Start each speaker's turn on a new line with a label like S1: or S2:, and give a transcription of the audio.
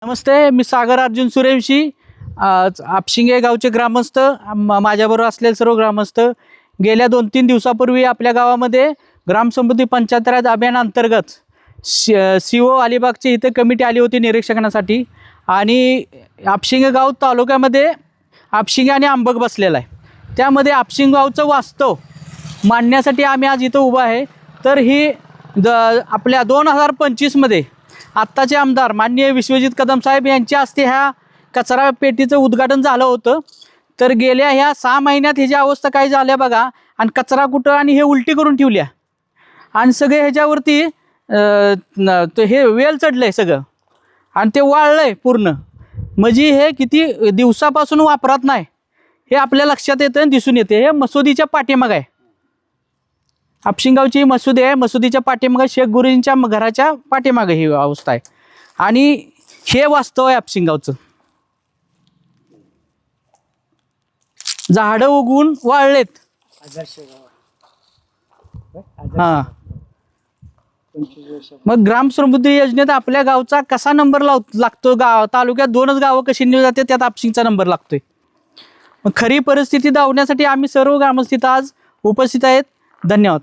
S1: नमस्ते, मी सागर अर्जुन सूर्यवंशी, आपशिंगे गावचे ग्रामस्थ, माझ्याबरोबर असलेले सर्व ग्रामस्थ गेल्या 2-3 दिवसापूर्वी आपल्या गावामध्ये ग्रामसमृद्धी पंचायत राज अभियान अंतर्गत CO अलिबागची इथे कमिटी आली होती निरीक्षणासाठी. आणि आपशिंगे गाव तालुक्यामध्ये आपशिंगे आणि अंबग बसलेला आहे. त्यामध्ये आपशिंगे गावचं वास्तव मांडण्यासाठी आम्ही आज इथं उभं आहे. तर ही आपल्या 2025मध्ये आत्ताचे आमदार माननीय विश्वजित कदम साहेब यांच्या हस्ते ह्या कचरा पेटीचं उद्घाटन झालं होतं. तर गेल्या ह्या 6 महिन्यात ह्याची अवस्था काय झाल्या बघा. आणि कचरा कुठं आणि हे उलटी करून ठेवल्या आणि सगळे ह्याच्यावरती हे वेल चढलं आहे सगळं आणि ते वाळलं आहे पूर्ण. म्हणजे हे किती दिवसापासून वापरात नाही हे आपल्या लक्षात येतं आणि दिसून येते. हे मसुदीच्या पाठीमागं आहे. आपशिंगावची मसुदी आहे. मसुदीच्या पाठीमागं शेख गुरुजींच्या घराच्या पाठीमागं ही अवस्था आहे. आणि हे वास्तव आहे आपशिंगावचं. झाडं उगवून वाळलेत. हां, मग ग्रामसमृद्धी योजनेत आपल्या गावचा कसा नंबर लागतो. तालुक्यात 2च गावं कशी निवडली जाते त्यात आपशिंगचा नंबर लागतोय. मग खरी परिस्थिती दावण्यासाठी आम्ही सर्व ग्रामस्थ आज उपस्थित आहेत. धन्यवाद.